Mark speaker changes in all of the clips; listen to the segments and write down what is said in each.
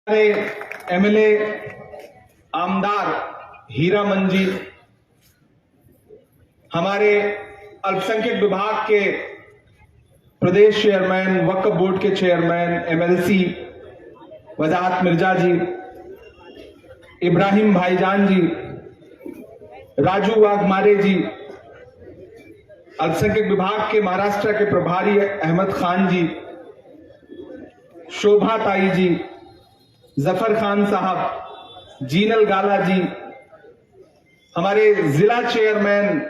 Speaker 1: हमारे एमएलए आमदार हीरामन जी, हमारे अल्पसंख्यक विभाग के प्रदेश चेयरमैन, वक्फ बोर्ड के चेयरमैन एमएलसी वजाहत मिर्जा जी, इब्राहिम भाईजान जी, राजू वाघमारे जी, अल्पसंख्यक विभाग के महाराष्ट्र के प्रभारी अहमद खान जी, शोभा ताई जी, जफर खान साहब, जीनल गाला जी, हमारे जिला चेयरमैन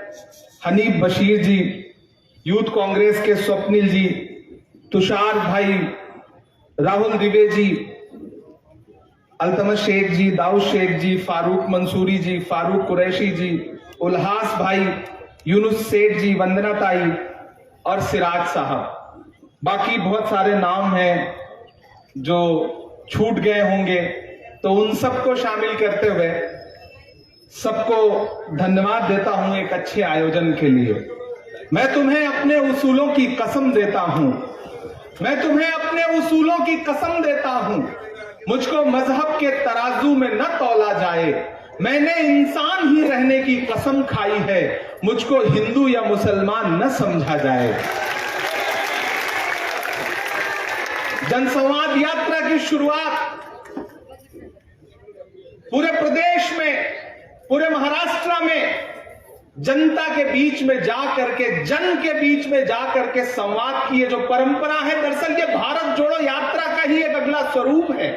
Speaker 1: हनीफ बशीर जी, यूथ कांग्रेस के स्वप्निल जी, तुषार भाई, राहुल दिवे जी, अल्तमश शेख जी, दाऊद शेख जी, फारूक मंसूरी जी, फारूक कुरैशी जी, उल्हास भाई, यूनुस सेठ जी, वंदना ताई और सिराज साहब। बाकी बहुत सारे नाम हैं जो छूट गए होंगे, तो उन सबको शामिल करते हुए सबको धन्यवाद देता हूं एक अच्छे आयोजन के लिए। मैं तुम्हें अपने उसूलों की कसम देता हूं, मैं तुम्हें अपने उसूलों की कसम देता हूं, मुझको मजहब के तराजू में न तौला जाए, मैंने इंसान ही रहने की कसम खाई है, मुझको हिंदू या मुसलमान न समझा जाए। जनसंवाद यात्रा की शुरुआत पूरे प्रदेश में, पूरे महाराष्ट्र में जनता के बीच में जाकर के, जन के बीच में जाकर के संवाद की ये जो परंपरा है, दरअसल ये भारत जोड़ो यात्रा का ही एक अगला स्वरूप है।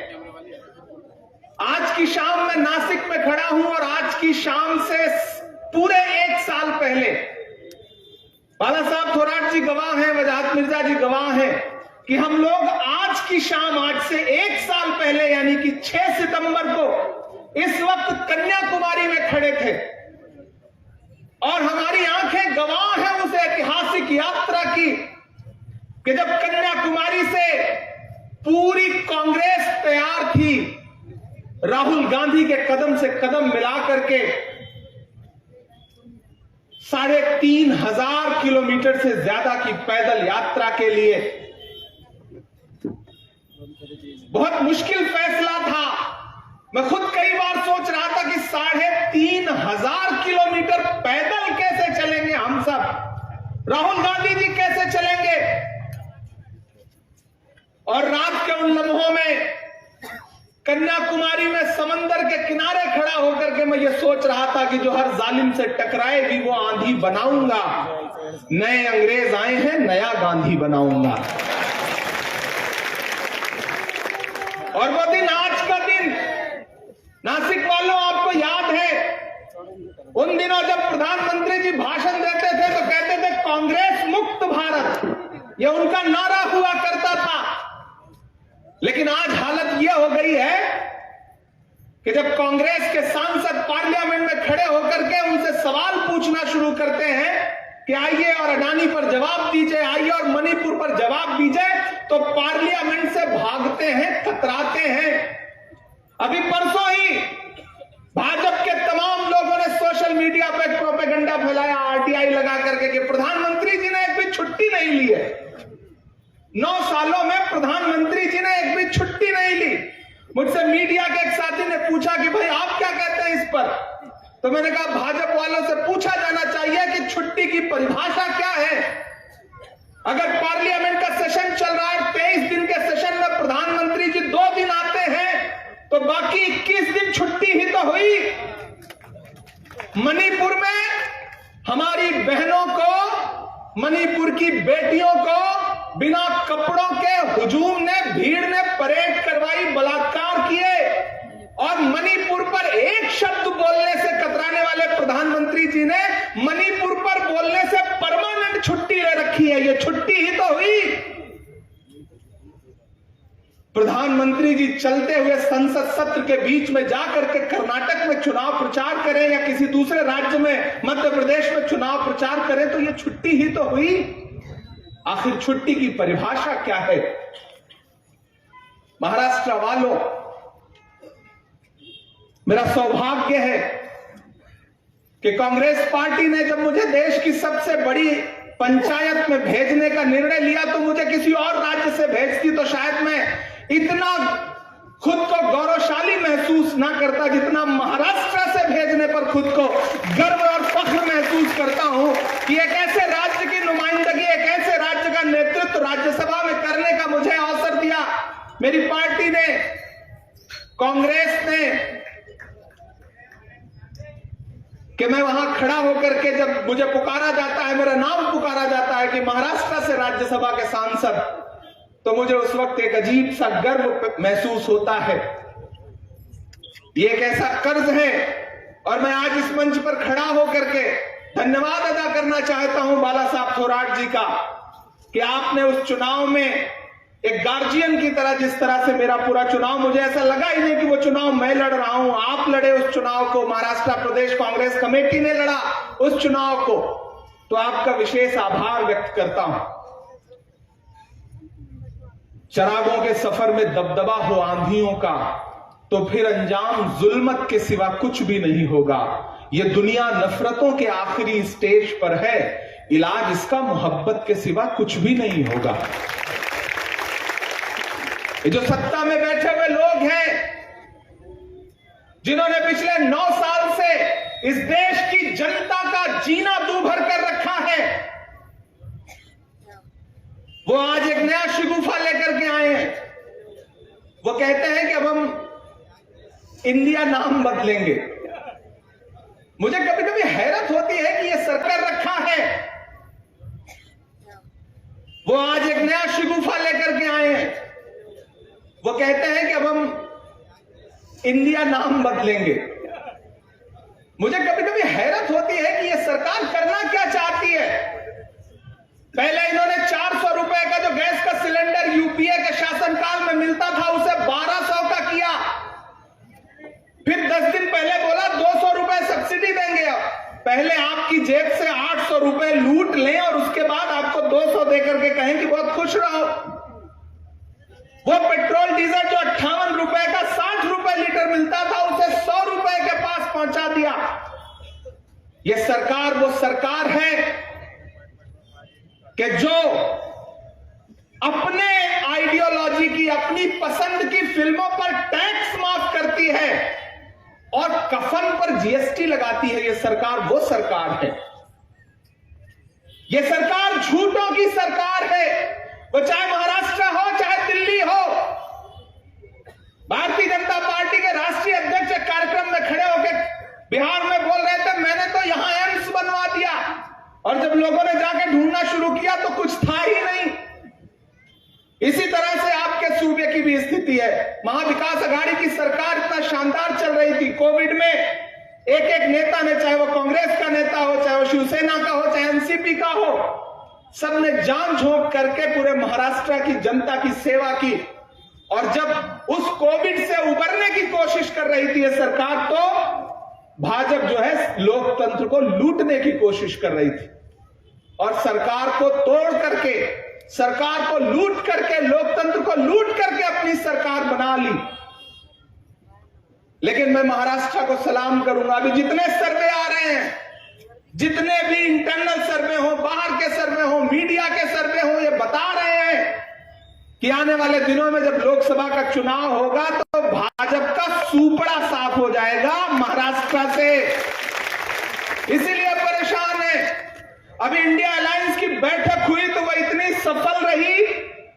Speaker 1: आज की शाम मैं नासिक में खड़ा हूं और आज की शाम से पूरे एक साल पहले बाला साहब थोराट जी गवाह हैं, वजाहत मिर्जा जी गवाह हैं कि हम लोग आज की शाम, आज से एक साल पहले यानी कि 6 सितंबर को इस वक्त कन्याकुमारी में खड़े थे और हमारी आंखें गवाह हैं उस ऐतिहासिक यात्रा की कि जब कन्याकुमारी से पूरी कांग्रेस तैयार थी राहुल गांधी के कदम से कदम मिलाकर के 3,500 किलोमीटर से ज्यादा की पैदल यात्रा के लिए। बहुत मुश्किल फैसला था। मैं खुद कई बार सोच रहा था कि 3,500 किलोमीटर पैदल कैसे चलेंगे हम सब, राहुल गांधी जी कैसे चलेंगे। और रात के उन लम्हों में कन्याकुमारी में समंदर के किनारे खड़ा होकर के मैं ये सोच रहा था कि जो हर जालिम से टकराएगी वो आंधी बनाऊंगा, नए अंग्रेज आए हैं, नया गांधी बनाऊंगा। और वो दिन, आज का दिन, नासिक वालों आपको याद है उन दिनों जब प्रधानमंत्री जी भाषण देते थे तो कहते थे कांग्रेस मुक्त भारत, ये उनका नारा हुआ करता था। लेकिन आज हालत यह हो गई है कि जब कांग्रेस के सांसद पार्लियामेंट में खड़े होकर के उनसे सवाल पूछना शुरू करते हैं कि आइए और अडानी पर जवाब दीजिए, आइए और मणिपुर पर जवाब दीजिए, तो पार्लियामेंट से भागते हैं, कतराते हैं। अभी परसों ही भाजपा के तमाम लोगों ने सोशल मीडिया पर प्रोपेगेंडा फैलाया आरटीआई लगा करके कि प्रधानमंत्री जी ने एक भी छुट्टी नहीं ली है। 9 सालों में प्रधानमंत्री जी ने एक भी छुट्टी नहीं ली। मुझसे मीडिया के एक साथी ने पूछा कि भाई आप क्या कहते हैं इस पर, तो मैंने कहा भाजपा वालों से पूछा जाना चाहिए कि छुट्टी की परिभाषा क्या है। अगर पार्लियामेंट का सेशन चल रहा है, 23 दिन के सेशन में प्रधानमंत्री जी 2 दिन आते हैं, तो बाकी 21 दिन छुट्टी ही तो हुई। मणिपुर में हमारी बहनों को, मणिपुर की बेटियों को बिना कपड़ों के हुजूम ने, भीड़ ने परेड करवाई, बलात्कार किए और मणिपुर पर एक शब्द बोलने से कतराने वाले प्रधानमंत्री जी ने मणिपुर पर बोलने से परमानेंट छुट्टी ले रखी है। ये छुट्टी ही तो हुई। प्रधानमंत्री जी चलते हुए संसद सत्र के बीच में जाकर के कर्नाटक में चुनाव प्रचार करें या किसी दूसरे राज्य में, मध्य प्रदेश में चुनाव प्रचार करें, तो ये छुट्टी ही तो हुई। आखिर छुट्टी की परिभाषा क्या है? महाराष्ट्र वालों, मेरा सौभाग्य है कि कांग्रेस पार्टी ने जब मुझे देश की सबसे बड़ी पंचायत में भेजने का निर्णय लिया तो मुझे किसी और राज्य से भेजती तो शायद मैं इतना खुद को गौरवशाली महसूस ना करता जितना महाराष्ट्र से भेजने पर खुद को गर्व और फख्र महसूस करता हूं कि एक ऐसे राज्य की नुमाइंदगी, एक ऐसे राज्य का नेतृत्व राज्यसभा में करने का मुझे अवसर दिया मेरी पार्टी ने, कांग्रेस ने, कि मैं वहां खड़ा होकर के जब मुझे पुकारा जाता है, मेरा नाम पुकारा जाता है कि महाराष्ट्र से राज्यसभा के सांसद, तो मुझे उस वक्त एक अजीब सा गर्व महसूस होता है। ये एक ऐसा कर्ज है और मैं आज इस मंच पर खड़ा होकर के धन्यवाद अदा करना चाहता हूं बाला साहब थोराट जी का कि आपने उस चुनाव में एक गार्जियन की तरह, जिस तरह से मेरा पूरा चुनाव, मुझे ऐसा लगा ही नहीं कि वो चुनाव मैं लड़ रहा हूं, आप लड़े उस चुनाव को, महाराष्ट्र प्रदेश कांग्रेस कमेटी ने लड़ा उस चुनाव को, तो आपका विशेष आभार व्यक्त करता हूं। चरागों के सफर में दबदबा हो आंधियों का, तो फिर अंजाम जुल्मत के सिवा कुछ भी नहीं होगा। यह दुनिया नफरतों के आखिरी स्टेज पर है, इलाज इसका मोहब्बत के सिवा कुछ भी नहीं होगा। ये जो सत्ता में बैठे हुए लोग हैं, जिन्होंने पिछले 9 साल से इस देश की जनता का जीना दूभर कर रखा है, वो आज एक नया शगुफा लेकर के आए हैं। वो कहते हैं कि अब हम इंडिया नाम बदलेंगे। मुझे कभी कभी हैरत होती है कि ये सरकार रखा है, वो आज एक नया शगुफा लेकर के आए हैं। वो कहते हैं कि अब हम इंडिया नाम बदलेंगे। मुझे कभी कभी हैरत होती है कि ये सरकार करना क्या चाहती है। पहले इन्होंने 400 रुपए का जो गैस का सिलेंडर यूपीए के शासनकाल में मिलता था उसे 1200 का किया। फिर 10 दिन पहले बोला 200 रुपए सब्सिडी देंगे। पहले आपकी जेब से 800 रुपए लूट लें और उसके बाद आपको 200 देकर के कहें कि बहुत खुश रहो। वो पेट्रोल डीजल जो 58 रुपए का 60 रुपए लीटर मिलता था उसे 100 रुपए के पास पहुंचा दिया। ये सरकार वो सरकार है कि जो अपने आइडियोलॉजी की, अपनी पसंद की फिल्मों पर टैक्स माफ करती है और कफन पर जीएसटी लगाती है। ये सरकार वो सरकार है। ये सरकार झूठों की सरकार है। वो चाहे महाराष्ट्र हो चाहे दिल्ली हो। भारतीय जनता पार्टी के राष्ट्रीय अध्यक्ष एक कार्यक्रम में खड़े होकर बिहार में बोल रहे थे, मैंने तो यहां एम्स बनवा दिया, और जब लोगों ने जाके ढूंढना शुरू किया तो कुछ था ही नहीं। इसी तरह से आपके सूबे की भी स्थिति है। महाविकास अघाड़ी की सरकार इतना शानदार चल रही थी। कोविड में एक एक नेता ने, चाहे वो कांग्रेस का नेता हो, चाहे वो शिवसेना का हो, चाहे एनसीपी का हो, सबने जान झोंक करके पूरे महाराष्ट्र की जनता की सेवा की। और जब उस कोविड से उबरने की कोशिश कर रही थी ये सरकार, तो भाजपा जो है लोकतंत्र को लूटने की कोशिश कर रही थी और सरकार को तोड़ करके, सरकार को लूट करके, लोकतंत्र को लूट करके अपनी सरकार बना ली। लेकिन मैं महाराष्ट्र को सलाम करूंगा। अभी जितने सर्वे आ रहे हैं, जितने भी इंटरनल सर्वे हो, बाहर के सर्वे हो, मीडिया के सर्वे हो, ये बता रहे हैं कि आने वाले दिनों में जब लोकसभा का चुनाव होगा तो भाजपा का सूपड़ा साफ हो जाएगा महाराष्ट्र से। इसीलिए परेशान है। अभी इंडिया अलायंस की बैठक हुई तो वो इतनी सफल रही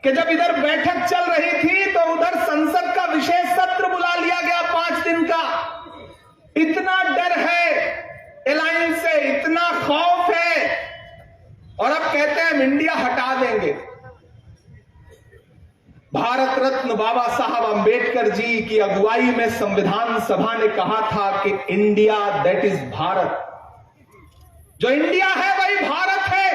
Speaker 1: कि जब इधर बैठक चल रही थी तो उधर संसद का विशेष सत्र बुला लिया गया 5 दिन का। इतना डर है अलायंस से, इतना खौफ है, और अब कहते हैं हम इंडिया हटा देंगे। भारत रत्न बाबा साहब अंबेडकर जी की अगुवाई में संविधान सभा ने कहा था कि इंडिया दैट इज भारत। जो इंडिया है वही भारत है,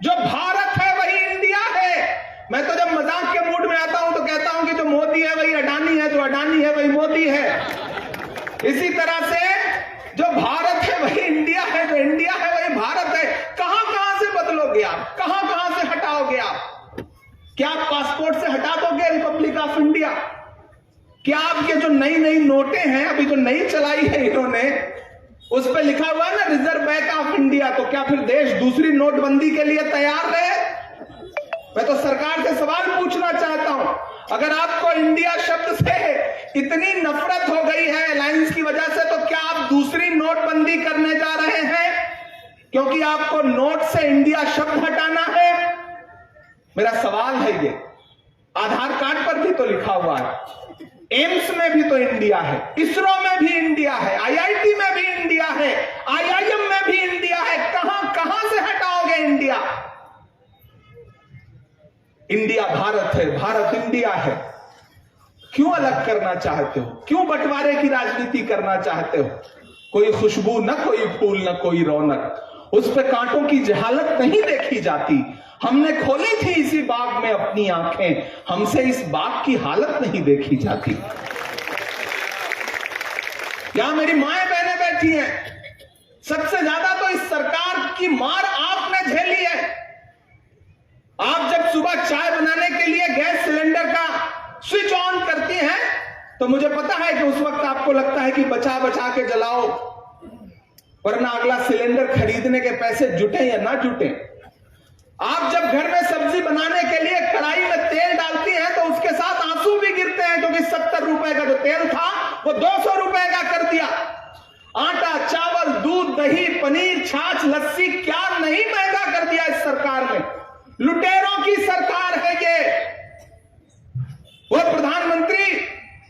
Speaker 1: जो भारत है वही इंडिया है। मैं तो जब मजाक के मूड में आता हूं तो कहता हूं कि जो मोदी है वही अडानी है, जो अडानी है वही मोदी है। इसी तरह से जो भारत है वही इंडिया है, जो इंडिया है वही भारत है। कहां कहां से बदलोगे आप, कहां कहां से हटाओगे आप? क्या आप पासपोर्ट से हटा दोगे रिपब्लिक ऑफ इंडिया? क्या आपके जो नई नई नोटें हैं, अभी जो नई चलाई है इन्होंने, उस पर लिखा हुआ है ना रिजर्व बैंक ऑफ इंडिया, तो क्या फिर देश दूसरी नोटबंदी के लिए तैयार रहे? मैं तो सरकार से सवाल पूछना चाहता हूं, अगर आपको इंडिया शब्द से इतनी नफरत हो गई है अलायंस की वजह से, तो क्या आप दूसरी नोटबंदी करने जा रहे हैं क्योंकि आपको नोट से इंडिया शब्द हटाना है? मेरा सवाल है ये, आधार कार्ड पर भी तो लिखा हुआ है, एम्स में भी तो इंडिया है, इसरो में भी इंडिया है, आईआईटी में भी इंडिया है, आईआईएम में भी इंडिया है। कहां से हटाओगे इंडिया? इंडिया भारत है, भारत इंडिया है। क्यों अलग करना चाहते हो? क्यों बंटवारे की राजनीति करना चाहते हो? कोई खुशबू न कोई फूल न कोई रौनक, उस पे कांटों की जहालत नहीं देखी जाती। हमने खोली थी इसी बाग में अपनी आंखें, हमसे इस बाग की हालत नहीं देखी जाती। यहां मेरी माएं बहनें बैठी हैं, सबसे ज्यादा तो इस सरकार की मार आपने झेली है। आप जब सुबह चाय बनाने के लिए गैस सिलेंडर का स्विच ऑन करती हैं तो मुझे पता है कि उस वक्त आपको लगता है कि बचा बचा के जलाओ, वरना अगला सिलेंडर खरीदने के पैसे जुटे या ना जुटे। आप जब घर में सब्जी बनाने के लिए कढ़ाई में तेल डालती हैं तो उसके साथ आंसू भी गिरते हैं, क्योंकि 70 रुपए का जो तेल था वो 200 रुपए का कर दिया। आटा, चावल, दूध, दही, पनीर, छाछ, लस्सी, क्या नहीं महंगा कर दिया इस सरकार ने। लुटेरों की सरकार है ये। वो प्रधानमंत्री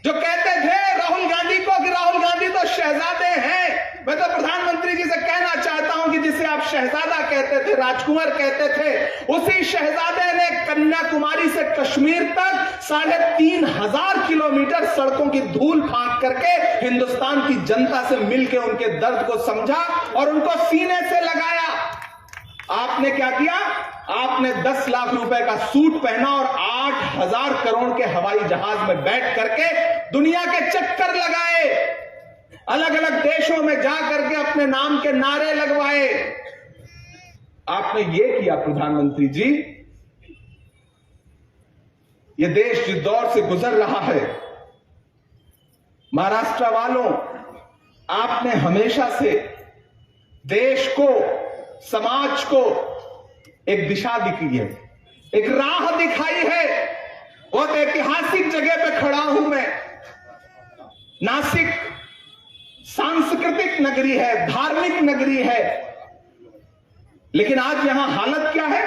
Speaker 1: जो कहते थे राहुल गांधी को कि राहुल गांधी तो शहजादे हैं, मैं तो प्रधानमंत्री जी से कहना चाहता हूं कि जिसे आप शहजादा कहते थे, राजकुमार कहते थे, उसी शहजादे ने कन्याकुमारी से कश्मीर तक 3500 किलोमीटर सड़कों की धूल फांक करके हिंदुस्तान की जनता से मिलकर उनके दर्द को समझा और उनको सीने से लगाया। आपने क्या किया? आपने 10 लाख रुपए का सूट पहना और 8000 करोड़ के हवाई जहाज में बैठ करके दुनिया के चक्कर लगाए, अलग अलग देशों में जा करके अपने नाम के नारे लगवाए। आपने ये किया प्रधानमंत्री जी। ये देश जिस दौर से गुजर रहा है, महाराष्ट्र वालों, आपने हमेशा से देश को, समाज को एक दिशा दिखाई है, एक राह दिखाई है। बहुत ऐतिहासिक जगह पे खड़ा हूं मैं। नासिक सांस्कृतिक नगरी है, धार्मिक नगरी है, लेकिन आज यहां हालत क्या है?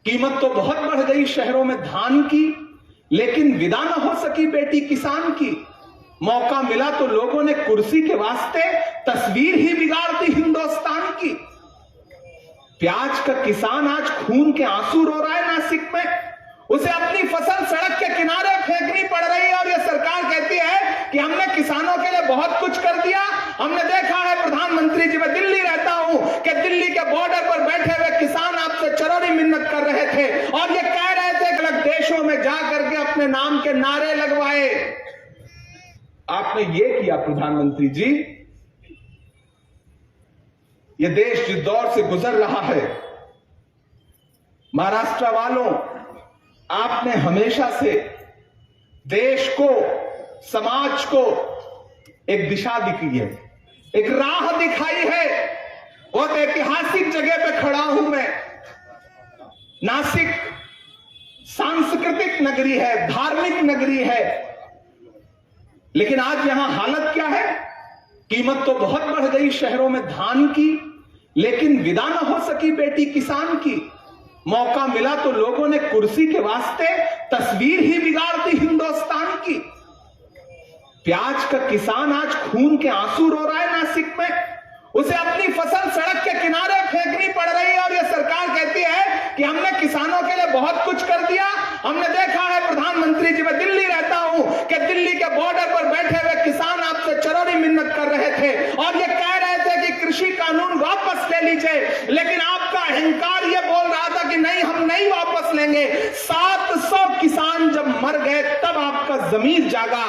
Speaker 1: कीमत तो बहुत बढ़ गई शहरों में धान की, लेकिन विदा न हो सकी बेटी किसान की। मौका मिला तो लोगों ने कुर्सी के वास्ते तस्वीर ही बिगाड़ दी हिंदुस्तान की। प्याज का किसान आज खून के आंसू रो रहा है नासिक में, उसे अपनी फसल सड़क के किनारे फेंकनी पड़ रही है और यह सरकार कहती है कि हमने किसानों के लिए बहुत कुछ कर दिया। हमने देखा है प्रधानमंत्री जी, मैं दिल्ली रहता हूं, कि दिल्ली के बॉर्डर पर बैठे हुए किसान आपसे चरौरी मिन्नत कर रहे थे और ये कह रहे थे कि अलग देशों में जा करके अपने नाम के नारे लगवाए। आपने ये किया प्रधानमंत्री जी। ये देश जिस दौर से गुजर रहा है, महाराष्ट्र वालों, आपने हमेशा से देश को, समाज को एक दिशा दिखाई है, एक राह दिखाई है। बहुत ऐतिहासिक जगह पे खड़ा हूं मैं। नासिक सांस्कृतिक नगरी है, धार्मिक नगरी है, लेकिन आज यहां हालत क्या है? कीमत तो बहुत बढ़ गई शहरों में धान की, लेकिन विदा न हो सकी बेटी किसान की। मौका मिला तो लोगों ने कुर्सी के वास्ते तस्वीर ही बिगाड़ दी हिंदुस्तान की। प्याज का किसान आज खून के आंसू रो रहा है नासिक में, उसे अपनी फसल सड़क के किनारे फेंकनी पड़ रही है और यह सरकार कहती है कि हमने किसानों के लिए बहुत कुछ कर दिया। हमने देखा है प्रधानमंत्री जी, मैं दिल्ली रहता हूं, कि दिल्ली के बॉर्डर पर बैठे हुए किसान आपसे चरौरी मिन्नत कर रहे थे और ये कह रहे थे कि कृषि कानून वापस ले लीजिए, लेकिन आपका अहंकार ये बोल रहा था कि नहीं, हम नहीं वापस लेंगे। 700 किसान जब मर गए तब आपका ज़मीर जागा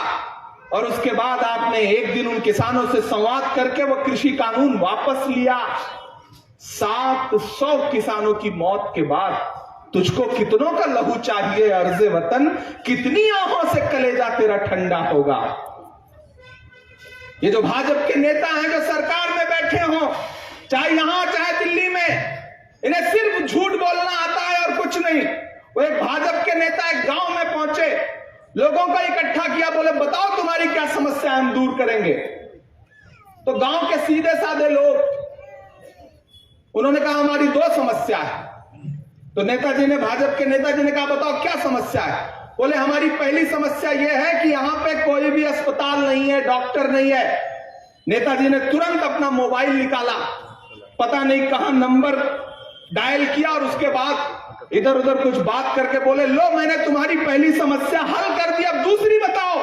Speaker 1: और उसके बाद आपने एक दिन उन किसानों से संवाद करके वो कृषि कानून वापस लिया। 700 किसानों की मौत के बाद तुझको कितनों का लहू चाहिए अर्ज़े वतन, कितनी आंखों से कलेजा तेरा ठंडा होगा। ये जो भाजपा के नेता हैं जो सरकार में बैठे हो, चाहे यहां चाहे दिल्ली में, इन्हें सिर्फ झूठ बोलना आता है और कुछ नहीं। वो एक भाजपा के नेता एक गांव में पहुंचे लोगों को इकट्ठा किया, बोले बताओ तुम्हारी क्या समस्या है, हम दूर करेंगे। तो गांव के सीधे साधे लोग, उन्होंने कहा हमारी 2 समस्या है। तो नेताजी ने, भाजपा के नेताजी ने कहा बताओ क्या समस्या है। बोले हमारी पहली समस्या यह है कि यहां पे कोई भी अस्पताल नहीं है, डॉक्टर नहीं है। नेताजी ने तुरंत अपना मोबाइल निकाला, पता नहीं कहां नंबर डायल किया और उसके बाद इधर उधर कुछ बात करके बोले लो मैंने तुम्हारी पहली समस्या हल कर दी, अब दूसरी बताओ।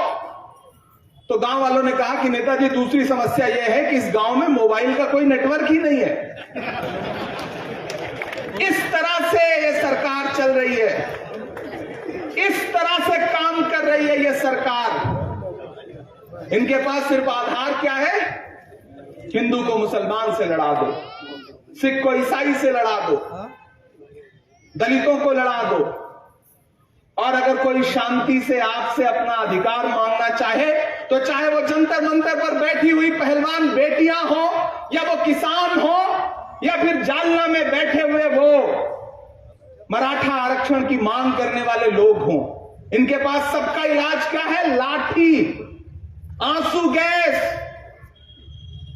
Speaker 1: तो गांव वालों ने कहा कि नेताजी दूसरी समस्या यह है कि इस गांव में मोबाइल का कोई नेटवर्क ही नहीं है। इस तरह से ये सरकार चल रही है, इस तरह से काम कर रही है ये सरकार। इनके पास सिर्फ आधार क्या है, हिंदू को मुसलमान से लड़ा दो, सिख को ईसाई से लड़ा दो, दलितों को लड़ा दो, और अगर कोई शांति से आपसे अपना अधिकार मांगना चाहे तो चाहे वो जंतर मंतर पर बैठी हुई पहलवान बेटियां हो, या वो किसान हो, या फिर जालना में बैठे हुए वो मराठा आरक्षण की मांग करने वाले लोग हों, इनके पास सबका इलाज क्या है, लाठी, आंसू गैस।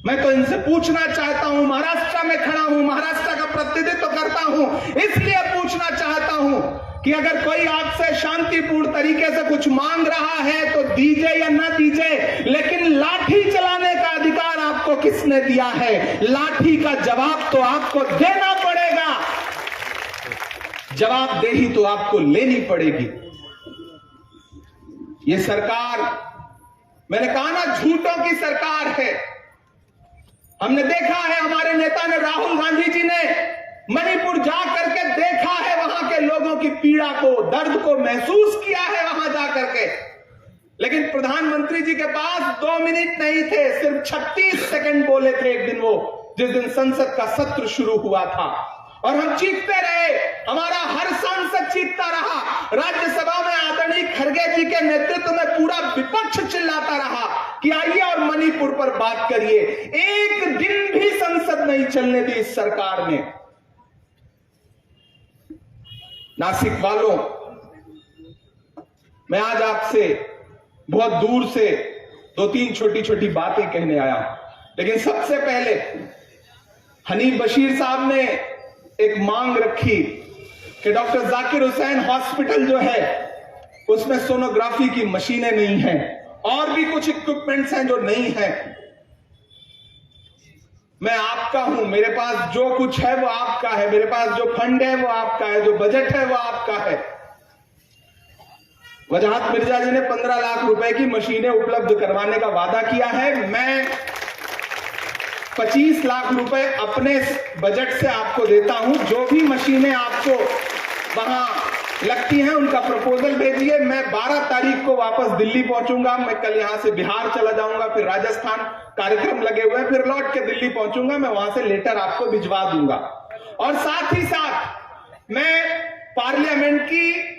Speaker 1: मैं तो इनसे पूछना चाहता हूं, महाराष्ट्र में खड़ा हूं, महाराष्ट्र का प्रतिनिधित्व करता हूं, इसलिए पूछना चाहता हूं कि अगर कोई आपसे शांतिपूर्ण तरीके से कुछ मांग रहा है तो दीजिए या ना दीजिए, लेकिन लाठी चलाने का अधिकार आपको किसने दिया है? लाठी का जवाब तो आपको देना पड़ेगा, जवाबदेही तो आपको लेनी पड़ेगी। ये सरकार, मैंने कहा ना, झूठों की सरकार है। हमने देखा है, हमारे नेता ने, राहुल गांधी जी ने मणिपुर जा करके देखा है, वहां के लोगों की पीड़ा को, दर्द को महसूस किया है वहां जा करके। लेकिन प्रधानमंत्री जी के पास 2 मिनट नहीं थे, सिर्फ 36 सेकंड बोले थे एक दिन, वो जिस दिन संसद का सत्र शुरू हुआ था, और हम चीखते रहे, हमारा हर सांसद चीखता रहा, राज्यसभा में आदरणीय खड़गे जी के नेतृत्व में पूरा विपक्ष चिल्लाता रहा कि आइए और मणिपुर पर बात करिए। एक दिन भी संसद नहीं चलने दी इस सरकार ने। नासिक वालों, मैं आज आपसे बहुत दूर से 2-3 छोटी छोटी बातें कहने आया हूं, लेकिन सबसे पहले हनीफ बशीर साहब ने एक मांग रखी कि डॉक्टर जाकिर हुसैन हॉस्पिटल जो है उसमें सोनोग्राफी की मशीनें नहीं हैं, और भी कुछ इक्विपमेंट्स हैं जो नहीं है। मैं आपका हूं, मेरे पास जो कुछ है वो आपका है, मेरे पास जो फंड है वो आपका है, जो बजट है वो आपका है। वजाहत मिर्जा जी ने 15 लाख रुपए की मशीनें उपलब्ध करवाने का वादा किया है। मैं 25 लाख रुपए अपने बजट से आपको देता हूं। जो भी मशीनें आपको वहां लगती हैं उनका प्रपोजल भेजिए। मैं 12 तारीख को वापस दिल्ली पहुंचूंगा। मैं कल यहां से बिहार चला जाऊंगा, फिर राजस्थान कार्यक्रम लगे हुए हैं, फिर लौट के दिल्ली पहुंचूंगा। मैं वहां से लेटर आपको भिजवा दूंगा। और साथ ही साथ मैं पार्लियामेंट की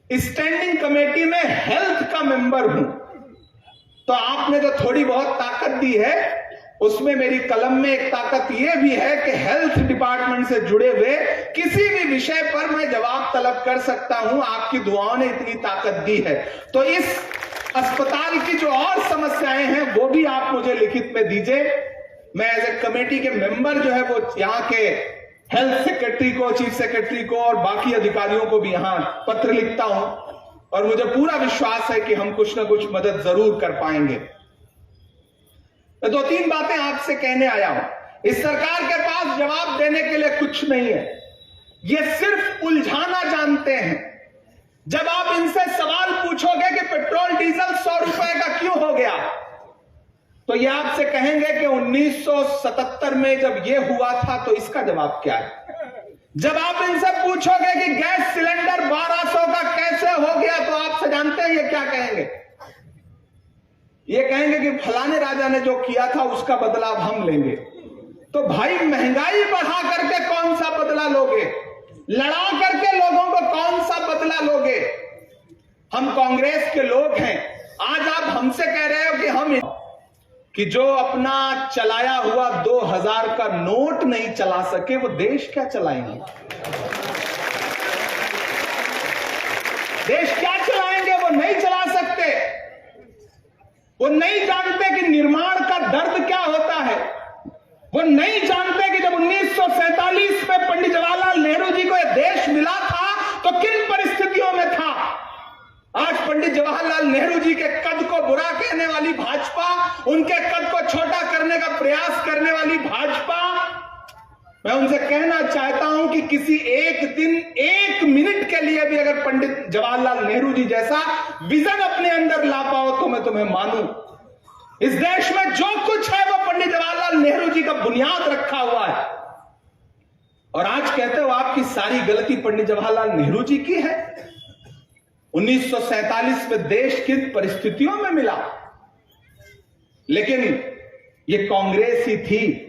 Speaker 1: स्टैंडिंग कमेटी में हेल्थ का मेंबर हूं, तो आपने जो थोड़ी बहुत ताकत दी है उसमें मेरी कलम में एक ताकत यह भी है कि हेल्थ डिपार्टमेंट से जुड़े हुए किसी भी विषय पर मैं जवाब तलब कर सकता हूं। आपकी दुआओं ने इतनी ताकत दी है। तो इस अस्पताल की जो और समस्याएं हैं वो भी आप मुझे लिखित में दीजिए। मैं एज ए कमेटी के मेंबर जो है वो यहाँ के हेल्थ सेक्रेटरी को, चीफ सेक्रेटरी को और बाकी अधिकारियों को भी यहां पत्र लिखता हूं, और मुझे पूरा विश्वास है कि हम कुछ ना कुछ मदद जरूर कर पाएंगे। मैं 2-3 बातें आपसे कहने आया हूं। इस सरकार के पास जवाब देने के लिए कुछ नहीं है, ये सिर्फ उलझाना जानते हैं। जब आप इनसे सवाल पूछोगे कि पेट्रोल डीजल 100 रुपए का क्यों हो गया, तो ये आपसे कहेंगे कि 1977 में जब ये हुआ था, तो इसका जवाब क्या है। जब आप इनसे पूछोगे कि गैस सिलेंडर 1200 का कैसे हो गया, तो आपसे जानते हैं ये क्या कहेंगे। ये कहेंगे कि फलाने राजा ने जो किया था उसका बदला अब हम लेंगे। तो भाई, महंगाई बढ़ा करके कौन सा बदला लोगे? लड़ा करके लोगों को कौन सा बदला लोगे? हम कांग्रेस के लोग हैं। आज आप हमसे कह रहे हो कि हम कि जो अपना चलाया हुआ 2000 का नोट नहीं चला सके, वो देश क्या चलाएंगे? देश क्या चलाएंगे वो वो नहीं चला सकते। वो नहीं जानते कि निर्माण का दर्द क्या होता है। वो नहीं जानते कि जब 1947 में पंडित जवाहरलाल नेहरू जी को यह देश मिला था तो किन परिस्थितियों में था। आज पंडित जवाहरलाल नेहरू जी के कद को बुरा कहने वाली भाजपा, उनके कद को छोटा करने का प्रयास करने वाली भाजपा, मैं उनसे कहना चाहता हूं कि किसी एक दिन, एक मिनट के लिए भी अगर पंडित जवाहरलाल नेहरू जी जैसा विजन अपने अंदर ला पाओ तो मैं तुम्हें मानूं। इस देश में जो कुछ है वो पंडित जवाहरलाल नेहरू जी का बुनियाद रखा हुआ है। और आज कहते हो आपकी सारी गलती पंडित जवाहरलाल नेहरू जी की है। 1947 में देश किन परिस्थितियों में मिला, लेकिन ये कांग्रेस ही थी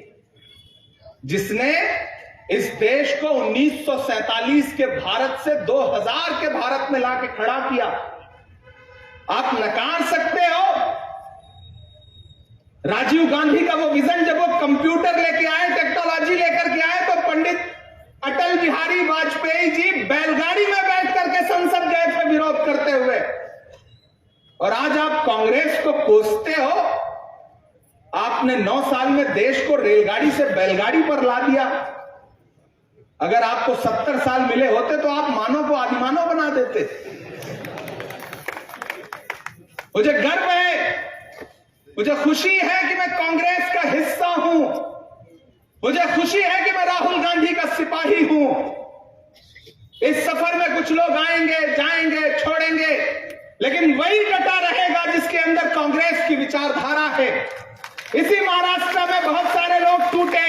Speaker 1: जिसने इस देश को 1947 के भारत से 2000 के भारत में लाके खड़ा किया। आप नकार सकते हो राजीव गांधी का वो विजन, जब वो कंप्यूटर लेके आए, टेक्नोलॉजी लेकर के आए, तो पंडित अटल बिहारी वाजपेयी जी बैलगाड़ी में बैठ करके संसद गए थे विरोध करते हुए। और आज आप कांग्रेस को कोसते हो। आपने 9 साल में देश को रेलगाड़ी से बैलगाड़ी पर ला दिया। अगर आपको 70 साल मिले होते तो आप मानव को आदिमानव बना देते। मुझे गर्व है, मुझे खुशी है कि मैं कांग्रेस का हिस्सा हूं। मुझे खुशी है कि मैं राहुल गांधी का सिपाही हूं। इस सफर में कुछ लोग आएंगे, जाएंगे, छोड़ेंगे, लेकिन वही डटा रहेगा जिसके अंदर कांग्रेस की विचारधारा है। इसी महाराष्ट्र में बहुत सारे लोग टूटे,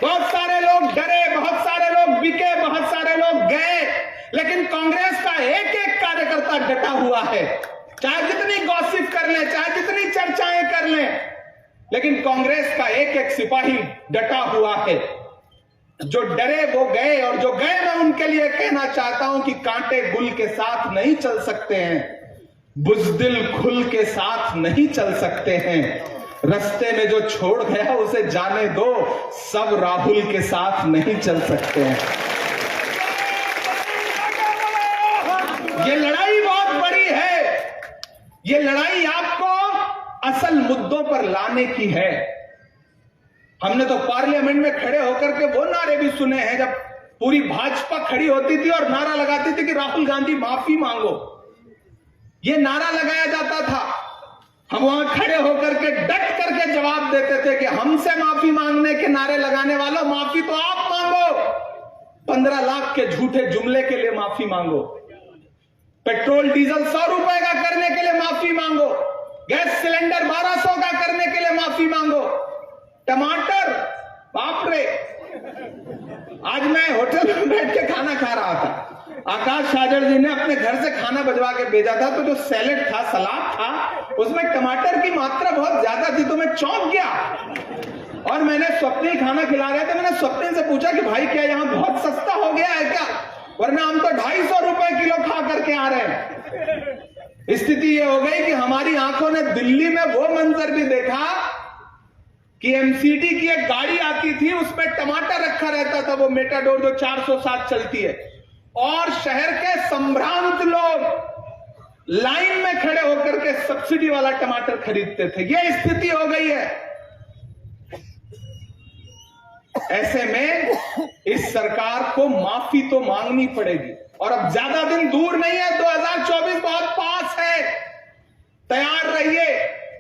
Speaker 1: बहुत सारे लोग डरे, बहुत सारे लोग बिके, बहुत सारे लोग गए, लेकिन कांग्रेस का एक एक कार्यकर्ता डटा हुआ है। चाहे जितनी गॉसिप कर ले, चाहे जितनी चर्चाएं कर ले, लेकिन कांग्रेस का एक एक सिपाही डटा हुआ है। जो डरे वो गए, और जो गए मैं उनके लिए कहना चाहता हूं कि कांटे गुल के साथ नहीं चल सकते हैं, बुज़दिल खुल के साथ नहीं चल सकते हैं। रास्ते में जो छोड़ गया उसे जाने दो, सब राहुल के साथ नहीं चल सकते हैं। ये लड़ाई बहुत बड़ी है। ये लड़ाई आपको असल मुद्दों पर लाने की है। हमने तो पार्लियामेंट में खड़े होकर के वो नारे भी सुने हैं जब पूरी भाजपा खड़ी होती थी और नारा लगाती थी कि राहुल गांधी माफी मांगो। ये नारा लगाया जाता था। हम वहां खड़े होकर के डट करके जवाब देते थे कि हमसे माफी मांगने के नारे लगाने वालों, माफी तो आप मांगो। 15 लाख के झूठे जुमले के लिए माफी मांगो। पेट्रोल डीजल 100 रुपए का करने के लिए माफी मांगो। गैस सिलेंडर 1200 का करने के लिए माफी मांगो। टमाटर, बाप रे, आज मैं होटल में बैठ के खाना खा रहा था। आकाश साजर जी ने अपने घर से खाना भिजवा के भेजा था, तो जो सैलेड था, सलाद था, उसमें टमाटर की मात्रा बहुत ज्यादा थी, तो मैं चौंक गया। और मैंने स्वप्निल खाना खिला रहे थे, मैंने स्वप्निल से पूछा कि भाई क्या यहाँ बहुत सस्ता हो गया है क्या, वरना हम तो 250 रुपए किलो खा करके आ रहे हैं। स्थिति ये हो गई कि हमारी आंखों ने दिल्ली में वो मंजर भी देखा कि एमसीडी की एक गाड़ी आती थी, उसमें टमाटर रखा रहता था, वो मेटाडोर जो 407 चलती है, और शहर के संभ्रांत लोग लाइन में खड़े होकर के सब्सिडी वाला टमाटर खरीदते थे। ये स्थिति हो गई है। ऐसे में इस सरकार को माफी तो मांगनी पड़ेगी, और अब ज्यादा दिन दूर नहीं है, 2024 बहुत पास है। तैयार रहिए।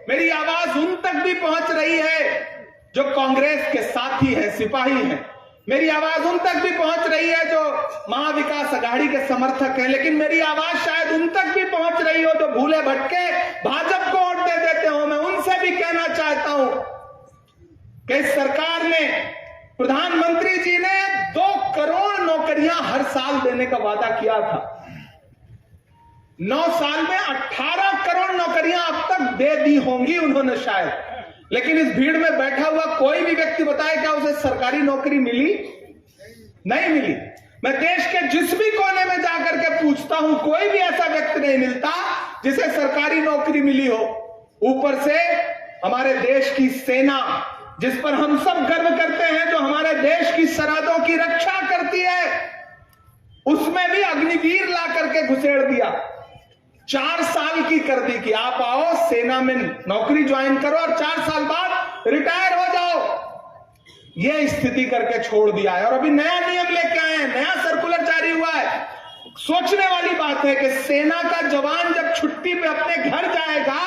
Speaker 1: मेरी आवाज उन तक भी पहुंच रही है जो कांग्रेस के साथी हैं, सिपाही हैं। मेरी आवाज उन तक भी पहुंच रही है जो महाविकास अघाड़ी के समर्थक हैं, लेकिन मेरी आवाज शायद उन तक भी पहुंच रही हो जो भूले भटके भाजपा को वोट दे देते हो। मैं उनसे भी कहना चाहता हूं कि इस सरकार ने, प्रधानमंत्री जी ने 2 करोड़ नौकरियां हर साल देने का वादा किया था। 9 साल में 18 करोड़ नौकरियां अब तक दे दी होंगी उन्होंने शायद, लेकिन इस भीड़ में बैठा हुआ कोई भी व्यक्ति बताए क्या उसे सरकारी नौकरी मिली? नहीं मिली। मैं देश के जिस भी कोने में जाकर के पूछता हूं, कोई भी ऐसा व्यक्ति नहीं मिलता जिसे सरकारी नौकरी मिली हो। ऊपर से हमारे देश की सेना, जिस पर हम सब गर्व करते हैं, जो हमारे देश की सरहदों की रक्षा करती है, उसमें भी अग्निवीर ला करके घुसेड़ दिया। 4 साल की कर दी कि आप आओ सेना में नौकरी ज्वाइन करो और 4 साल बाद रिटायर हो जाओ। यह स्थिति करके छोड़ दिया है और अभी नया नियम लेके आए हैं, नया सर्कुलर जारी हुआ है। सोचने वाली बात है कि सेना का जवान जब छुट्टी पे अपने घर जाएगा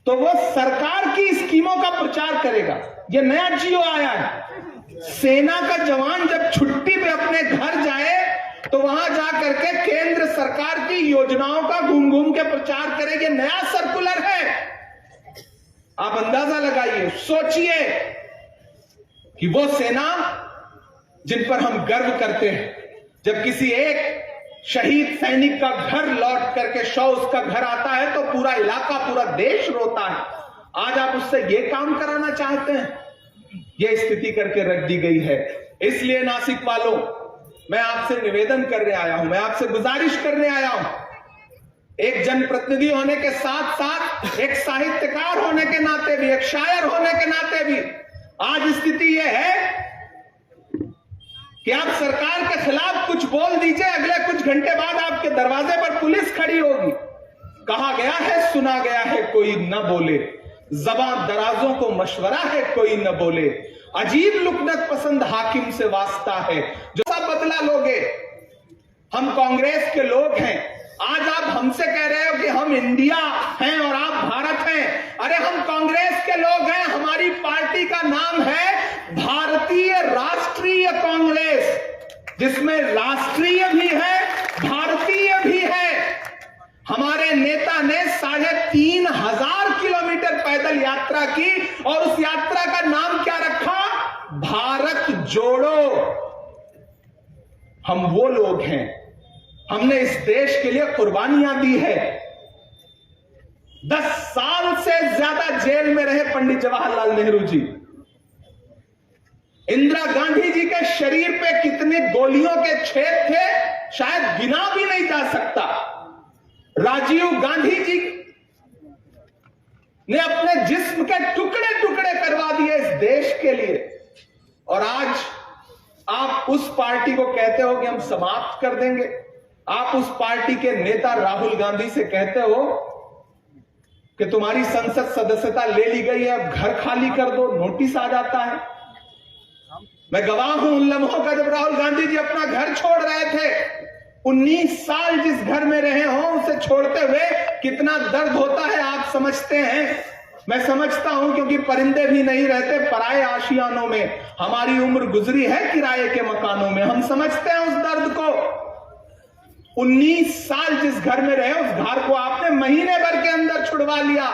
Speaker 1: तो वो सरकार की स्कीमों का प्रचार करेगा। यह नया जियो आया है। सेना का जवान जब छुट्टी पे अपने घर जाए तो वहां जाकर के केंद्र सरकार की योजनाओं का घूम घूम के प्रचार करेंगे। नया सर्कुलर है। आप अंदाजा लगाइए, सोचिए कि वो सेना जिन पर हम गर्व करते हैं, जब किसी एक शहीद सैनिक का घर लौट करके शव उसका घर आता है तो पूरा इलाका, पूरा देश रोता है। आज आप उससे यह काम कराना चाहते हैं? यह स्थिति करके रख दी गई है। इसलिए नासिक वालों, मैं आपसे निवेदन करने आया हूं, मैं आपसे गुजारिश करने आया हूं, एक जनप्रतिनिधि होने के साथ साथ एक साहित्यकार होने के नाते भी, एक शायर होने के नाते भी आज स्थिति यह है कि आप सरकार के खिलाफ कुछ बोल दीजिए, अगले कुछ घंटे बाद आपके दरवाजे पर पुलिस खड़ी होगी। कहा गया है, सुना गया है, कोई न बोले, ज़बान दराजों को मशवरा है, कोई न बोले, अजीब लुकनत पसंद हाकिम से वास्ता है। जो सब बदला लोगे, हम कांग्रेस के लोग हैं। आज आप हमसे कह रहे हो कि हम इंडिया हैं और आप भारत हैं। अरे हम कांग्रेस के लोग हैं। हमारी पार्टी का नाम है भारतीय राष्ट्रीय कांग्रेस, जिसमें राष्ट्रीय भी है, भारतीय भी है। हमारे नेता ने 3500 किलोमीटर पैदल यात्रा की और उस यात्रा का नाम क्या रखा? भारत जोड़ो। हम वो लोग हैं, हमने इस देश के लिए कुर्बानियां दी है। 10 साल से ज्यादा जेल में रहे पंडित जवाहरलाल नेहरू जी। इंदिरा गांधी जी के शरीर पे कितने गोलियों के छेद थे शायद गिना भी नहीं जा सकता। राजीव गांधी जी ने अपने जिस्म के टुकड़े टुकड़े करवा दिए इस देश के लिए, और आज आप उस पार्टी को कहते हो कि हम समाप्त कर देंगे। आप उस पार्टी के नेता राहुल गांधी से कहते हो कि तुम्हारी संसद सदस्यता ले ली गई है, अब घर खाली कर दो, नोटिस आ जाता है। मैं गवाह हूं उन लम्हों का जब राहुल गांधी जी अपना घर छोड़ रहे थे। 19 साल जिस घर में रहे हो उसे छोड़ते हुए कितना दर्द होता है आप समझते हैं। मैं समझता हूं, क्योंकि परिंदे भी नहीं रहते पराए आशियानों में। हमारी उम्र गुजरी है किराए के मकानों में, हम समझते हैं उस दर्द को। 19 साल जिस घर में रहे उस घर को आपने महीने भर के अंदर छुड़वा लिया।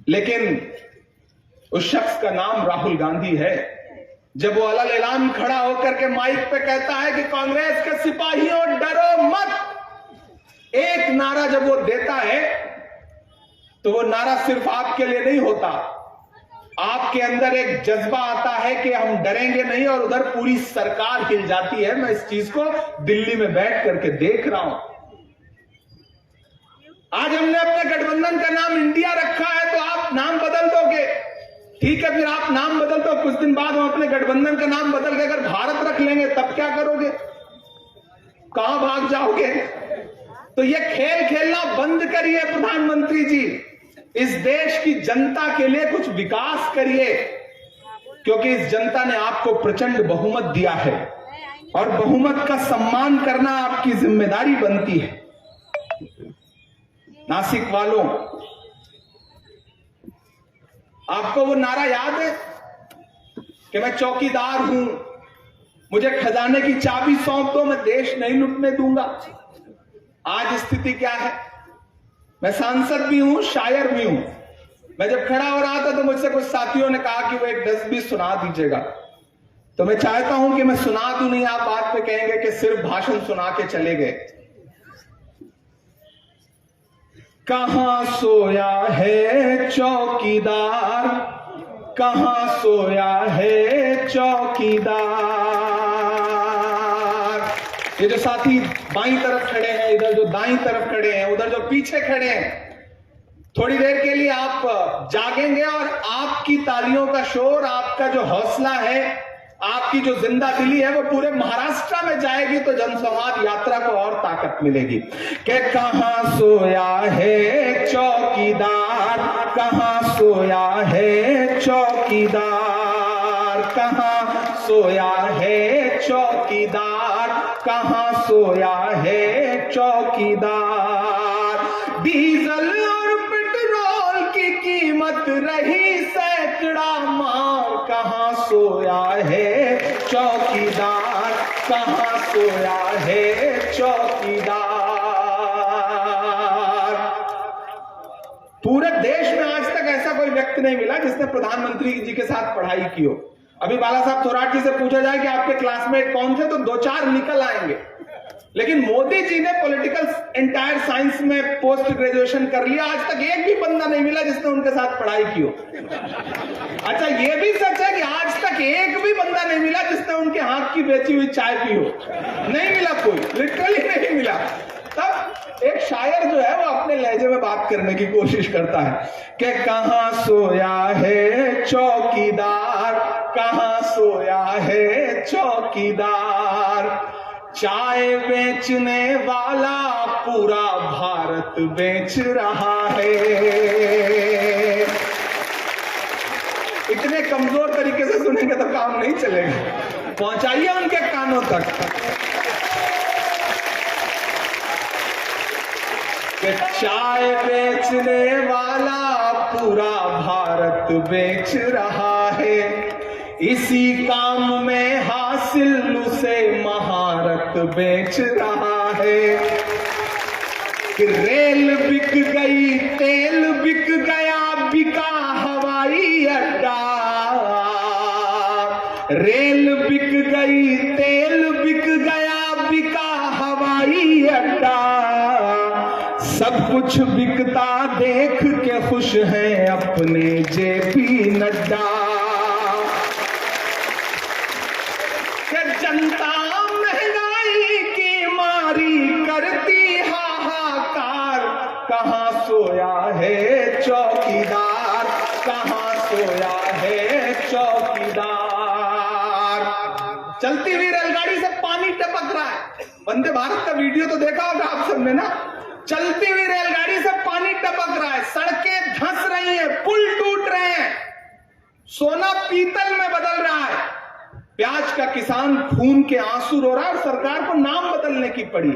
Speaker 1: लेकिन उस शख्स का नाम राहुल गांधी है। जब वो अलग ऐलान खड़ा होकर के माइक पे कहता है कि कांग्रेस के सिपाहियों डरो मत, एक नारा जब वो देता है तो वो नारा सिर्फ आपके लिए नहीं होता, आपके अंदर एक जज्बा आता है कि हम डरेंगे नहीं, और उधर पूरी सरकार हिल जाती है। मैं इस चीज को दिल्ली में बैठ करके देख रहा हूं। आज हमने अपने गठबंधन का नाम इंडिया रखा है, तो आप नाम बदल दोगे, ठीक है, फिर आप नाम बदल दो, कुछ दिन बाद हम अपने गठबंधन का नाम बदल के अगर भारत रख लेंगे तब क्या करोगे? कहां भाग जाओगे? तो ये खेल खेलना बंद करिए प्रधानमंत्री जी। इस देश की जनता के लिए कुछ विकास करिए, क्योंकि इस जनता ने आपको प्रचंड बहुमत दिया है और बहुमत का सम्मान करना आपकी जिम्मेदारी बनती है। नासिक वालों, आपको वो नारा याद है कि मैं चौकीदार हूं, मुझे खजाने की चाबी सौंप दो, मैं देश नहीं लुटने दूंगा। आज स्थिति क्या है? मैं सांसद भी हूं, शायर भी हूं। मैं जब खड़ा हो रहा था तो मुझसे कुछ साथियों ने कहा कि वो एक 10 भी सुना दीजिएगा, तो मैं चाहता हूं कि मैं सुना दूं नहीं, आप बात में कहेंगे कि सिर्फ भाषण सुना के चले गए। कहां सोया है चौकीदार, कहां सोया है चौकीदार। ये जो साथी बाईं तरफ खड़े हैं, इधर जो दाईं तरफ खड़े हैं, उधर जो पीछे खड़े हैं, थोड़ी देर के लिए आप जागेंगे और आपकी तालियों का शोर, आपका जो हौसला है, आपकी जो जिंदा दिली है वो पूरे महाराष्ट्र में जाएगी तो जनसंवाद यात्रा को और ताकत मिलेगी। कि कहां सोया है चौकीदार, कहां सोया है चौकीदार, कहां सोया है चौकीदार, कहां सोया है चौकीदार। डीजल और पेट्रोल की कीमत रही सैकड़ा मार, कहां सोया है चौकीदार, कहां सोया है चौकीदार। पूरे देश में आज तक ऐसा कोई व्यक्ति नहीं मिला जिसने प्रधानमंत्री जी के साथ पढ़ाई की हो। अभी बाला साहब थोराट जी से पूछा जाए कि आपके क्लासमेट कौन थे तो 2-4 निकल आएंगे, लेकिन मोदी जी ने पॉलिटिकल एंटायर साइंस में पोस्ट ग्रेजुएशन कर लिया। आज तक एक भी बंदा नहीं मिला जिसने उनके साथ पढ़ाई की हो। अच्छा, ये भी सच है कि आज तक एक भी बंदा नहीं मिला जिसने उनके हाथ की बेची हुई चाय पी हो। नहीं मिला कोई, लिटरली नहीं मिला। तब एक शायर जो है वो अपने लहजे में बात करने की कोशिश करता है कि कहां सोया है चौकीदार, कहां सोया है चौकीदार। चाय बेचने वाला पूरा भारत बेच रहा है। इतने कमजोर तरीके से सुनेंगे तो काम नहीं चलेगा, पहुंचाइए उनके कानों तक। कि चाय बेचने वाला पूरा भारत बेच रहा है, इसी काम में हासिल उसे महारत बेच रहा है। कि रेल बिक गई, तेल बिक गया, बिका हवाई अड्डा। रेल बिक गई, तेल बिक गया, बिका हवाई अड्डा। सब कुछ बिकता देख के खुश हैं अपने जेपी नड्डा। जनता महंगाई की मारी करती हाहाकार, कहां सोया है चौकीदार, कहां सोया है चौकीदार। चलती हुई रेलगाड़ी से पानी टपक रहा है। वंदे भारत का वीडियो तो देखा होगा आप सबने ना। चलती हुई रेलगाड़ी से पानी टपक रहा है, सड़कें धंस रही हैं, पुल टूट रहे हैं, सोना पीतल में बदल रहा है। प्याज का किसान खून के आंसू रो रहा है और सरकार को नाम बदलने की पड़ी।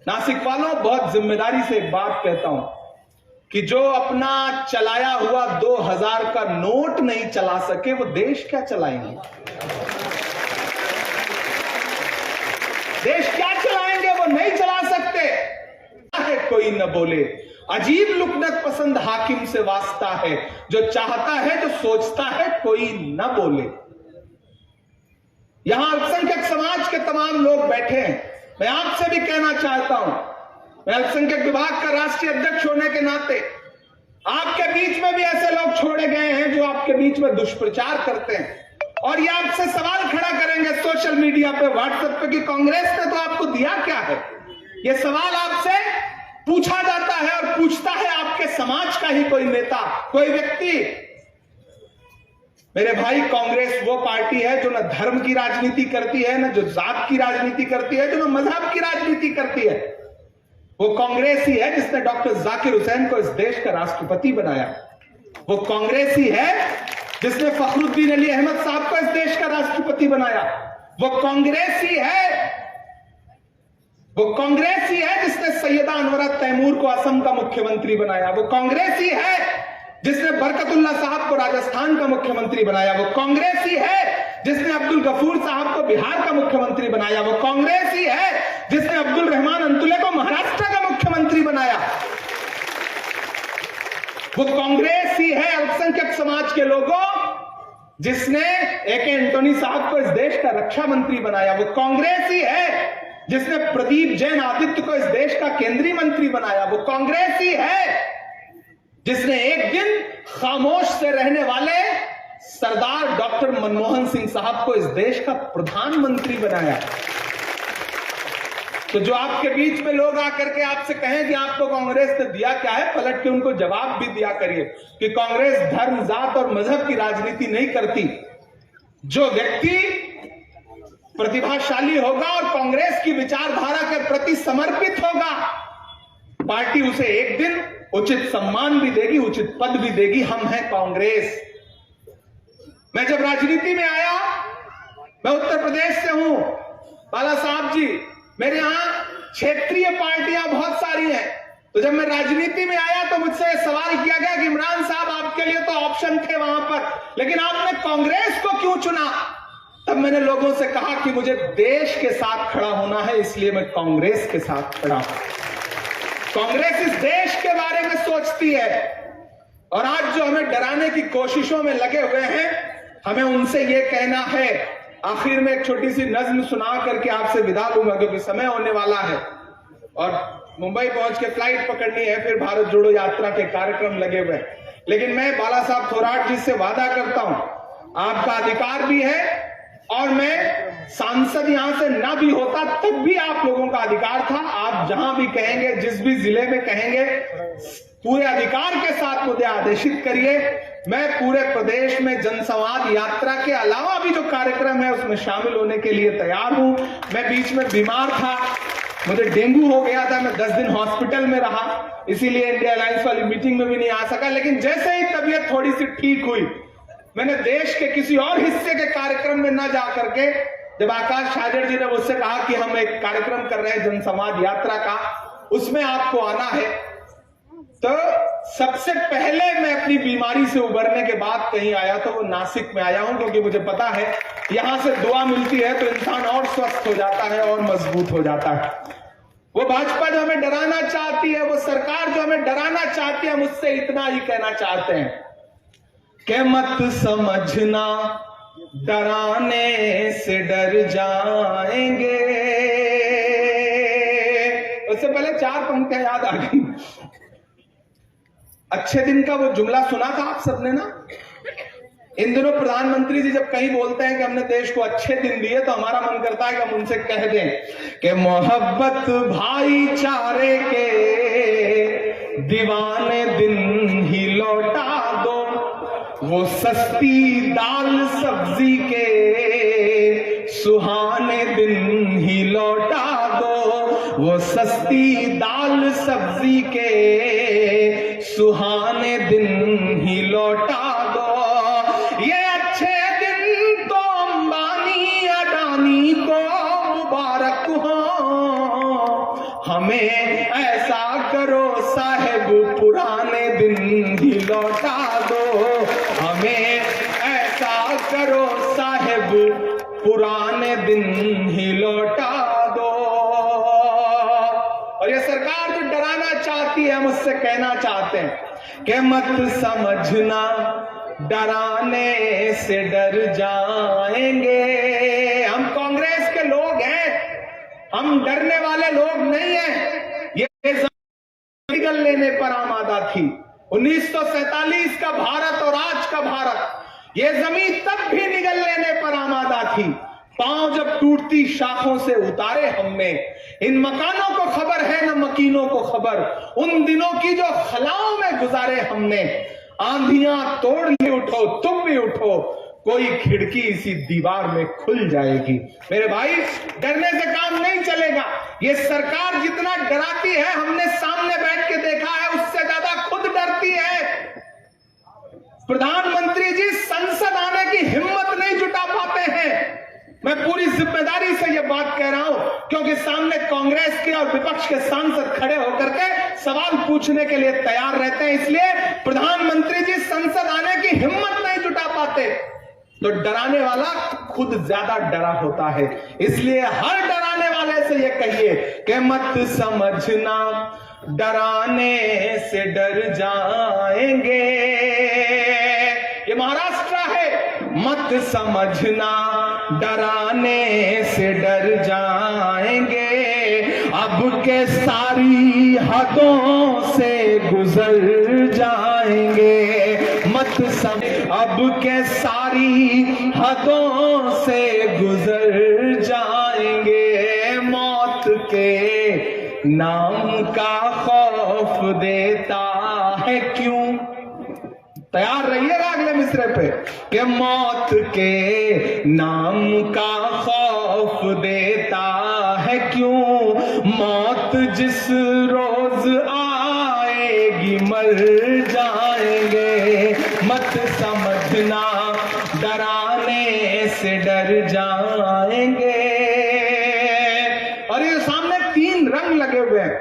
Speaker 1: नासिक वालों, बहुत जिम्मेदारी से एक बात कहता हूं कि जो अपना चलाया हुआ 2000 का नोट नहीं चला सके वो देश क्या चलाएंगे? देश क्या चलाएंगे? वो नहीं चला सकते। है कोई न बोले, अजीब लुकनत पसंद हाकिम से वास्ता है, जो चाहता है जो सोचता है कोई न बोले। यहां अल्पसंख्यक समाज के तमाम लोग बैठे हैं। मैं आपसे भी कहना चाहता हूं, मैं अल्पसंख्यक विभाग का राष्ट्रीय अध्यक्ष होने के नाते आपके बीच में भी ऐसे लोग छोड़े गए हैं जो आपके बीच में दुष्प्रचार करते हैं और ये आपसे सवाल खड़ा करेंगे सोशल मीडिया पे, व्हाट्सएप पे कि कांग्रेस ने तो आपको दिया क्या है। ये सवाल आपसे पूछा जाता है और पूछता है आपके समाज का ही कोई नेता, कोई व्यक्ति। मेरे भाई, कांग्रेस वो पार्टी है जो न धर्म की राजनीति करती है, न जो जात की राजनीति करती है, जो न मजहब की राजनीति करती है। वो कांग्रेस ही है जिसने डॉक्टर जाकिर हुसैन को इस देश का राष्ट्रपति बनाया। वो कांग्रेस ही है जिसने फखरुद्दीन अली अहमद साहब को इस देश का राष्ट्रपति बनाया। वो कांग्रेस ही है जिसने सैयदा अनवरा तैमूर को असम का मुख्यमंत्री बनाया। वो कांग्रेस ही है जिसने बरकतुल्लाह साहब को राजस्थान का मुख्यमंत्री बनाया। वो कांग्रेस ही है जिसने अब्दुल गफूर साहब को बिहार का मुख्यमंत्री बनाया। वो कांग्रेस ही है जिसने अब्दुल रहमान अंतुले को महाराष्ट्र का मुख्यमंत्री बनाया। वो कांग्रेस ही है अल्पसंख्यक समाज के लोगों जिसने AK एंटोनी साहब को इस देश का रक्षा मंत्री बनाया। वो कांग्रेस ही है जिसने प्रदीप जैन आदित्य को इस देश का केंद्रीय मंत्री बनाया। वो कांग्रेस ही है जिसने एक दिन खामोश से रहने वाले सरदार डॉक्टर मनमोहन सिंह साहब को इस देश का प्रधानमंत्री बनाया। तो जो आपके बीच में लोग आकर के आपसे कहें कि आपको कांग्रेस ने दिया क्या है, पलट के उनको जवाब भी दिया करिए कि कांग्रेस धर्म, जात और मजहब की राजनीति नहीं करती। जो व्यक्ति प्रतिभाशाली होगा और कांग्रेस की विचारधारा के प्रति समर्पित होगा, पार्टी उसे एक दिन उचित सम्मान भी देगी, उचित पद भी देगी। हम हैं कांग्रेस। मैं जब राजनीति में आया, मैं उत्तर प्रदेश से हूं बाला साहब जी, मेरे यहां क्षेत्रीय पार्टियां बहुत सारी हैं। तो जब मैं राजनीति में आया तो मुझसे सवाल किया गया कि इमरान साहब आपके लिए तो ऑप्शन थे वहां पर, लेकिन आपने कांग्रेस को क्यों चुना? तब मैंने लोगों से कहा कि मुझे देश के साथ खड़ा होना है, इसलिए मैं कांग्रेस के साथ खड़ा हूं। कांग्रेस इस देश के बारे में सोचती है, और आज जो हमें डराने की कोशिशों में लगे हुए हैं, हमें उनसे यह कहना है। आखिर में एक छोटी सी नज्म सुना करके आपसे विदा लूंगा, क्योंकि समय होने वाला है और मुंबई पहुंच के फ्लाइट पकड़नी है, फिर भारत जोड़ो यात्रा के कार्यक्रम लगे हुए हैं। लेकिन मैं बाला साहब थोराट जी से वादा करता हूं, आपका अधिकार भी है, और मैं सांसद यहां से ना भी होता तब भी आप लोगों का अधिकार था। आप जहां भी कहेंगे, जिस भी जिले में कहेंगे, पूरे अधिकार के साथ मुझे आदेशित करिए। मैं पूरे प्रदेश में जनसंवाद यात्रा के अलावा भी जो कार्यक्रम है उसमें शामिल होने के लिए तैयार हूं। मैं बीच में बीमार था, मुझे डेंगू हो गया था, मैं 10 दिन हॉस्पिटल में रहा, इसीलिए इंडिया अलायंस वाली मीटिंग में भी नहीं आ सका। लेकिन जैसे ही तबीयत थोड़ी सी ठीक हुई, मैंने देश के किसी और हिस्से के कार्यक्रम में न जा करके, जब आकाश छाजड़ जी ने मुझसे कहा कि हम एक कार्यक्रम कर रहे हैं जनसंवाद यात्रा का, उसमें आपको आना है, तो सबसे पहले मैं अपनी बीमारी से उबरने के बाद कहीं आया तो वो नासिक में आया हूं, क्योंकि मुझे पता है यहां से दुआ मिलती है तो इंसान और स्वस्थ हो जाता है और मजबूत हो जाता है। वो भाजपा जो हमें डराना चाहती है, वो सरकार जो हमें डराना चाहती है, मुझसे इतना ही कहना चाहते हैं कि मत समझना डराने से डर जाएंगे। उससे पहले 4 पंक्तियां याद आ गई। अच्छे दिन का वो जुमला सुना था आप सबने ना? इन दिनों प्रधानमंत्री जी जब कहीं बोलते हैं कि हमने देश को अच्छे दिन दिए, तो हमारा मन करता है कि हम उनसे कह दें कि मोहब्बत भाईचारे के दीवाने दिन ही लौटा दो, वो सस्ती दाल सब्जी के सुहाने दिन ही लौटा दो, वो सस्ती दाल सब्जी के सुहाने दिन ही लौटा दो। ये अच्छे दिन तो अंबानी अडानी को मुबारक हो, हमें ऐसा करो साहेब पुराने दिन ही लौटा दो, हमें ऐसा करो साहेब पुराने दिन ही लौटा दो। और ये सरकार जो डराना चाहती है, मुझसे कहना चाहते हैं कि मत समझना डराने से डर जाएंगे। हम कांग्रेस के लोग हैं, हम डरने वाले लोग नहीं हैं। ये निगल लेने पर आमादा थी। 1947 का भारत और आज का भारत, ये जमीन तब भी निगल लेने पर आमादा थी। पांव जब टूटती शाखों से उतारे हमने, इन मकानों को खबर है न मकीनों को खबर, उन दिनों की जो खलाओं में गुजारे हमने। आंधियां तोड़ ली उठो, तुम भी उठो, कोई खिड़की इसी दीवार में खुल जाएगी। मेरे भाई, डरने से काम नहीं चलेगा। ये सरकार जितना डराती है, हमने सामने बैठ के देखा है, उससे ज्यादा खुद डरती है। प्रधानमंत्री जी संसद आने की हिम्मत नहीं जुटा पाते हैं। मैं पूरी जिम्मेदारी से यह बात कह रहा हूं, क्योंकि सामने कांग्रेस के और विपक्ष के सांसद खड़े होकर के सवाल पूछने के लिए तैयार रहते हैं, इसलिए प्रधानमंत्री जी संसद आने की हिम्मत नहीं जुटा पाते। तो डराने वाला खुद ज्यादा डरा होता है, इसलिए हर डराने वाले से यह कहिए कि मत समझना डराने से डर जाएंगे। ये महाराष्ट्र है। मत समझना डराने से डर जाएंगे, अब के सारी हदों से गुजर जाएंगे। मत समझ, अब के सारी हदों से गुजर जाएंगे। मौत के नाम का खौफ देता है क्यों, तैयार रहिएगा अगले मिसरे पे कि मौत के नाम का खौफ देता है क्यों, मौत जिस रोज आएगी मर जाएंगे, मत समझना डराने से डर जाएंगे। और ये सामने 3 रंग लगे हुए हैं,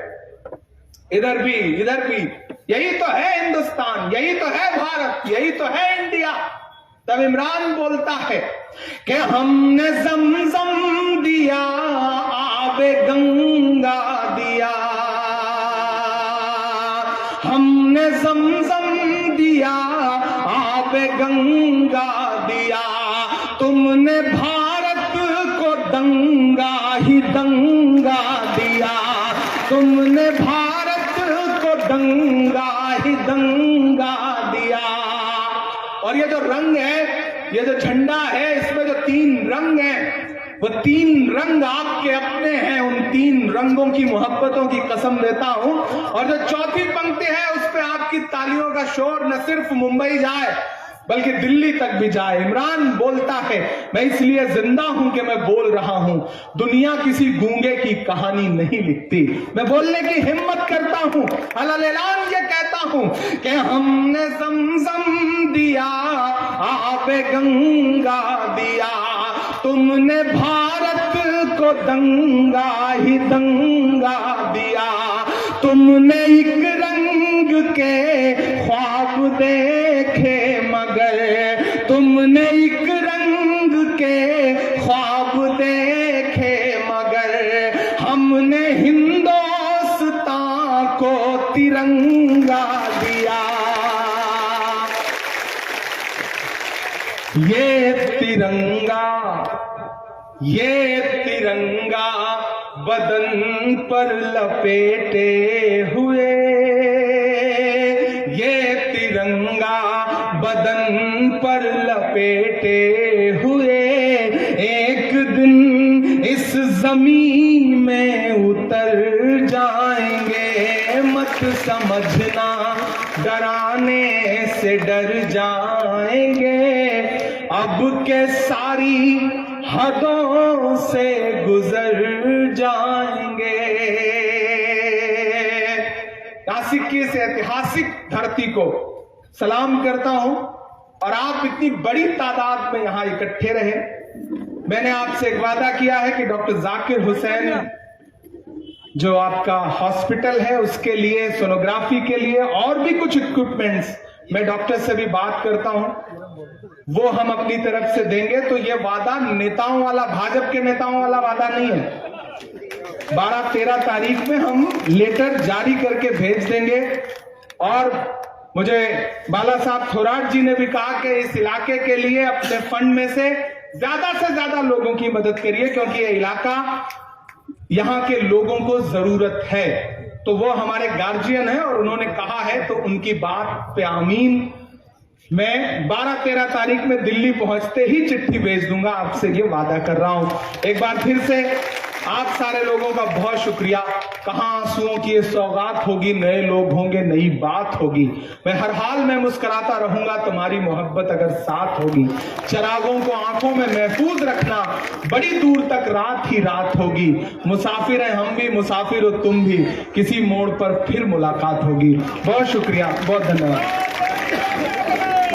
Speaker 1: इधर भी इधर भी। यही तो है हिंदुस्तान, यही तो है भारत, यही तो है इंडिया। तब इमरान बोलता है कि हमने ज़मज़म दिया, आबे गंगा दिया, हमने ज़मज़म दिया, आबे गंगा दिया, तुमने भारत को दंगा ही दंगा दिया, तुमने भारत को दंगा ही दंगा दिया। और ये जो रंग है, ये जो झंडा है, इसमें जो 3 रंग हैं, वो 3 रंग आपके अपने हैं। उन 3 रंगों की मोहब्बतों की कसम देता हूं। और जो 4थी पंक्ति है, उस पे आपकी तालियों का शोर न सिर्फ मुंबई जाए बल्कि दिल्ली तक भी जाए। इमरान बोलता है, मैं इसलिए जिंदा हूं कि मैं बोल रहा हूं, दुनिया किसी गूंगे की कहानी नहीं लिखती, मैं बोलने की हिम्मत करता हूं, अलल ऐलान ये कहता हूं कि हमने ज़मज़म दिया, आबे गंगा दिया, तुमने भारत को दंगा ही दंगा दिया, तुमने एक रंग के ख्वाब देखे मगर, तुमने एक रंग के ख्वाब देखे मगर, हमने हिंदुस्तान को तिरंगा दिया। ये तिरंगा बदन पर लपेटे हुए, ये तिरंगा बदन पर लपेटे हुए, एक दिन इस जमीन में उतर जाएंगे, मत समझना डराने से डर जाएंगे, अब के सारी हदों से गुजर जाएंगे। नासिक की इस ऐतिहासिक धरती को सलाम करता हूं। और आप इतनी बड़ी तादाद में यहां इकट्ठे रहे। मैंने आपसे एक वादा किया है कि डॉक्टर जाकिर हुसैन जो आपका हॉस्पिटल है, उसके लिए, सोनोग्राफी के लिए और भी कुछ इक्विपमेंट्स, मैं डॉक्टर से भी बात करता हूं, वो हम अपनी तरफ से देंगे। तो ये वादा नेताओं वाला, भाजपा के नेताओं वाला वादा नहीं है। 12-13 तारीख में हम लेटर जारी करके भेज देंगे। और मुझे बाला साहब थोराट जी ने भी कहा कि इस इलाके के लिए अपने फंड में से ज्यादा लोगों की मदद करिए, क्योंकि ये इलाका, यहां के लोगों को जरूरत है। तो वो हमारे गार्जियन है और उन्होंने कहा है, तो उनकी बात पे आमीन। मैं 12-13 तारीख में दिल्ली पहुंचते ही चिट्ठी भेज दूंगा, आपसे ये वादा कर रहा हूं। एक बार फिर से आप सारे लोगों का बहुत शुक्रिया। कहां आंसुओं की ये सौगात होगी, नए लोग होंगे, नई बात होगी। मैं हर हाल में मुस्कुराता रहूंगा, तुम्हारी मोहब्बत अगर साथ होगी। चिरागों को आंखों में महफूज रखना, बड़ी दूर तक रात ही रात होगी। मुसाफिर हैं हम भी, मुसाफिर हो तुम भी, किसी मोड़ पर फिर मुलाकात होगी। बहुत शुक्रिया, बहुत धन्यवाद।